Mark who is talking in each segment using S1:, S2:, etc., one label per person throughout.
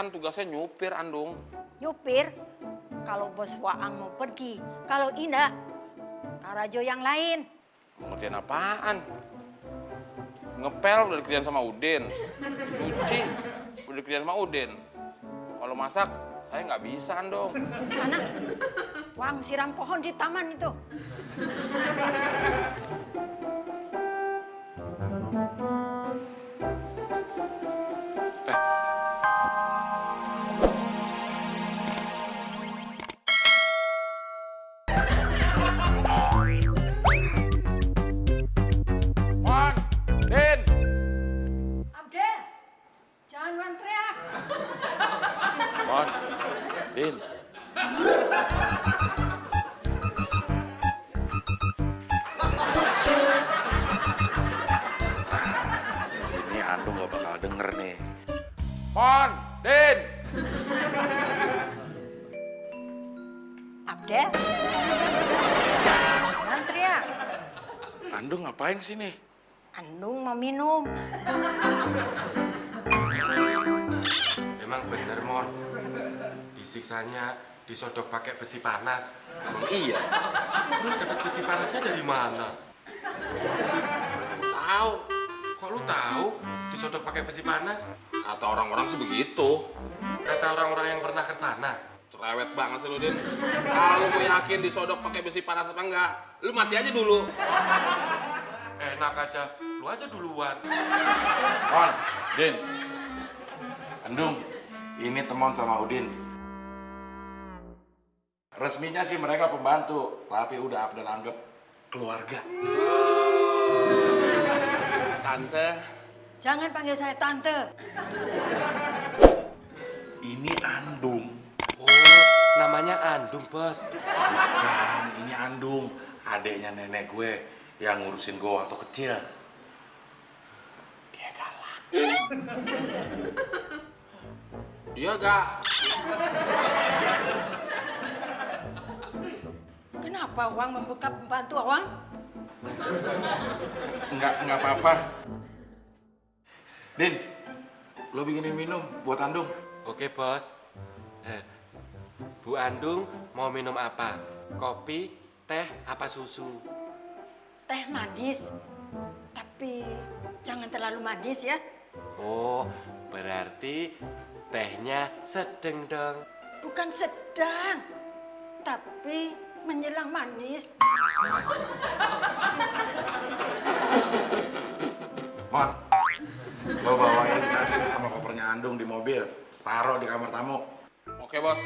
S1: kan tugasnya nyupir, Andung.
S2: Nyupir? Kalau bos Waang mau pergi, kalau indah, Karajo yang lain.
S1: Ngertiin apaan? Ngepel udah dikerjain sama Udin. Cuci udah dikerjain sama Udin. Kalau masak, saya nggak bisa, Andung.
S2: Sana, Waang siram pohon di taman itu.
S1: Mon, Din.
S2: Abdel, jangan teriak.
S1: Mon, Din. Sini Andung gak bakal denger nih. Mon, Din.
S2: Abdel, jangan teriak.
S1: Andung ngapain sini?
S2: Andung mau minum.
S3: Emang bener, Mon. Disiksanya disodok pakai besi panas.
S1: Emang iya?
S3: Terus dapat besi panasnya dari mana?
S1: Aku tahu.
S3: Kok lu tahu disodok pakai besi panas?
S1: Kata orang-orang sih begitu.
S3: Kata orang-orang yang pernah ke sana.
S1: Cerewet banget sih lu, Din. Kalau lu mau yakin disodok pakai besi panas apa enggak, lu mati aja dulu.
S3: Enak aja, lu aja duluan.
S1: Mon, Din. Andung, ini teman sama Udin. Resminya sih mereka pembantu, tapi udah Abdel anggap keluarga. Tante,
S2: Jangan panggil saya tante.
S1: ini Andung.
S3: Oh, namanya Andung, Bos.
S1: Bukan, ini Andung, adeknya nenek gue yang ngurusin gue waktu kecil. Dia galak. Dia gak.
S2: Kenapa Wang membuka pembantu Wang?
S1: Enggak apa-apa. Din, lo bikinin minum buat Andung.
S3: Oke, Bos. Bu Andung mau minum apa? Kopi, teh, apa susu?
S2: Teh manis, tapi jangan terlalu manis ya.
S3: Oh, berarti tehnya sedang dong.
S2: Bukan sedang, tapi menjelang manis.
S1: Mon, lo bawain tas sama kopernya Andung di mobil. Taruh di kamar tamu. Oke, Bos.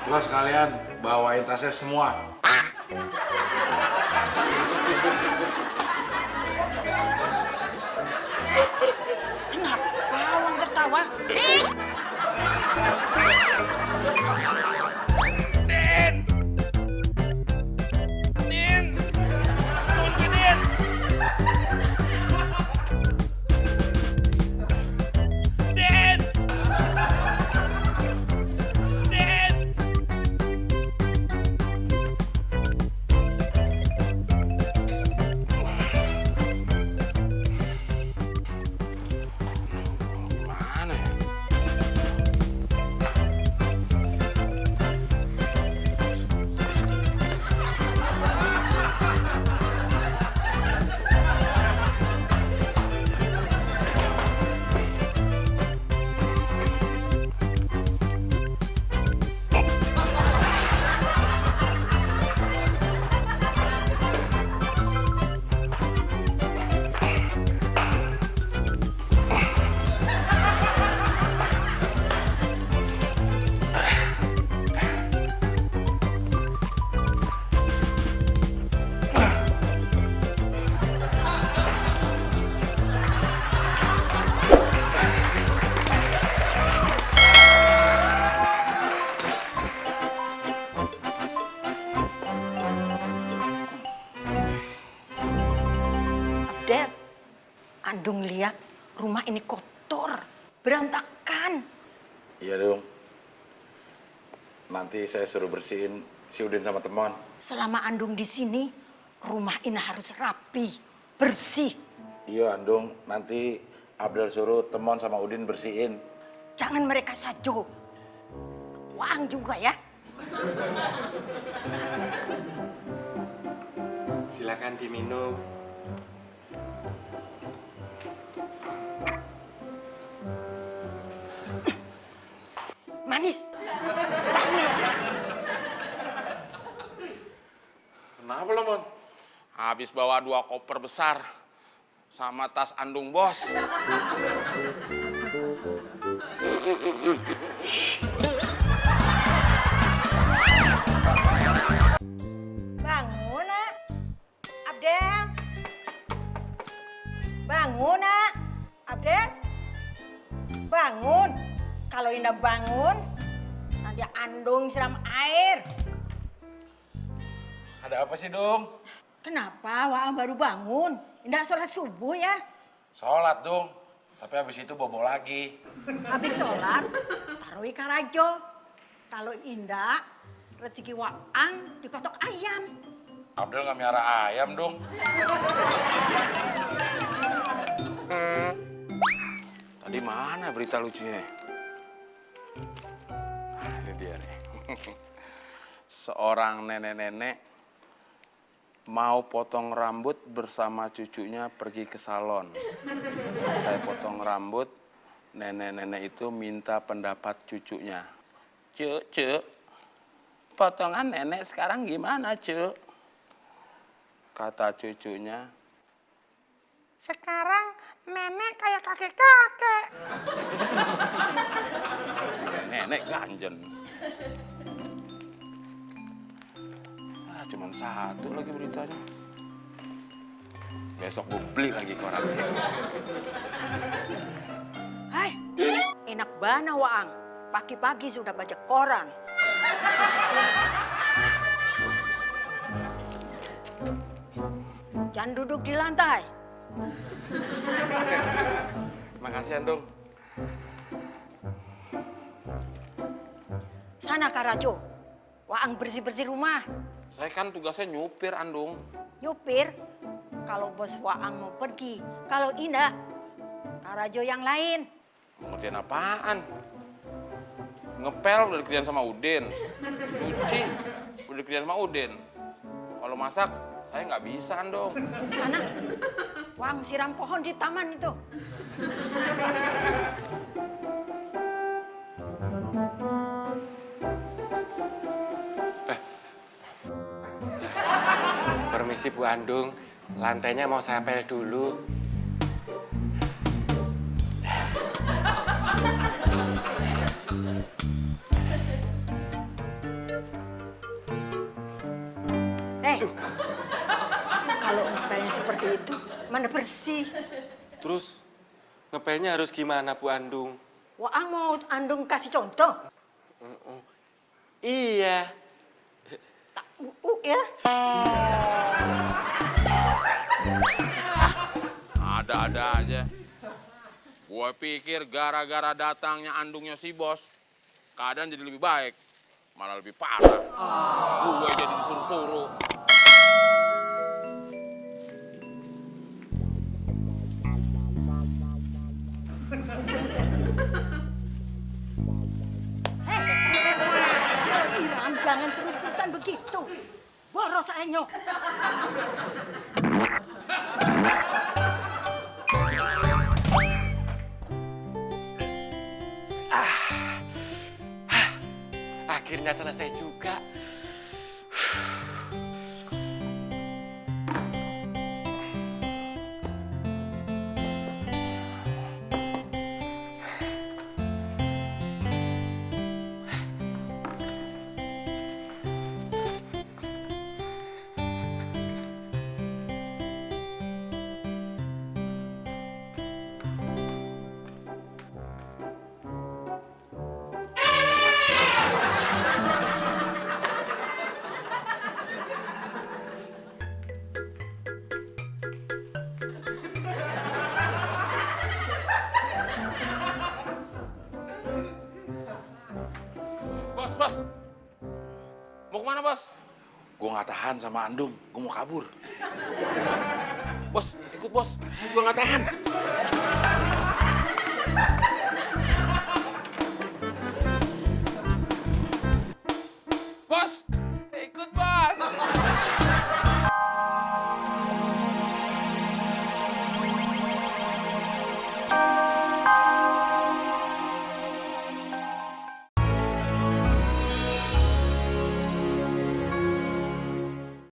S1: Lo sekalian bawain tasnya semua.
S2: Kenapa Wang tertawa?
S1: Mana ya?
S2: Abdel, Andung lihat rumah ini kotor, berantakan.
S1: Iya dong. Nanti saya suruh bersihin si Udin sama teman.
S2: Selama Andung di sini, rumah ini harus rapi, bersih.
S4: Iya, Andung. Nanti Abdel suruh Temon sama Udin bersihin.
S2: Jangan mereka saja. Waang juga ya.
S3: Silakan diminum.
S2: Manis.
S1: Kenapa lo, Mon? Habis bawa 2 koper besar sama tas Andung bos.
S2: Bangun, Nak. Abdel. Bangun, Nak. Abdel. Bangun. Kalau Indah bangun, nanti Andung siram air.
S4: Ada apa sih, Dung?
S2: Kenapa Waang baru bangun? Indah sholat subuh ya?
S4: Sholat, Dung. Tapi habis itu bobo lagi.
S2: Habis sholat, taruh ikan rajo. Kalau Indah, rezeki Waang dipatok ayam.
S4: Abdel nggak miara ayam, Dung.
S1: Tadi mana berita lucunya? Nah, ini dia nih. Seorang nenek-nenek mau potong rambut bersama cucunya pergi ke salon. Selesai potong rambut, nenek-nenek itu minta pendapat cucunya. Cuk, potongan nenek sekarang gimana, Cuk? Kata cucunya, sekarang nenek kayak kakek-kakek. Nenek ganjen. Cuman 1 lagi beritanya. Besok gue beli lagi korannya.
S2: Hai, enak banget Waang. Pagi-pagi sudah baca koran. Jangan duduk di lantai.
S1: Makasih, Andung.
S2: Sana Kak Rajo, Waang bersih-bersih rumah.
S1: Saya kan tugasnya nyupir, Andung.
S2: Nyupir, kalau bos Waang mau pergi. Kalau Indah, Kak Rajo yang lain.
S1: Ngertiin apaan? Ngepel udah dikerjain sama Udin. Cuci udah dikerjain sama Udin. Kalau masak, saya nggak bisa, Andung.
S2: Sana, Waang siram pohon di taman itu.
S3: Permisi Bu Andung, lantainya mau saya pel dulu.
S2: Kalau ngepelnya seperti itu, mana bersih.
S3: Terus ngepelnya harus gimana Bu Andung?
S2: Waang mau Andung kasih contoh.
S3: Iya.
S2: Tak ya.
S1: Ada-ada aja. Gue pikir gara-gara datangnya Andungnya si bos, keadaan jadi lebih baik. Malah lebih parah. Gue jadi disuruh-suruh.
S2: Kalau Iram jangan terus-terusan begitu. Boros aja.
S3: Akhirnya selesai juga.
S1: Bos. Mau kemana, Bos?
S4: Gue nggak tahan sama Andung. Gue mau kabur.
S1: Bos, ikut bos. Saya juga nggak tahan.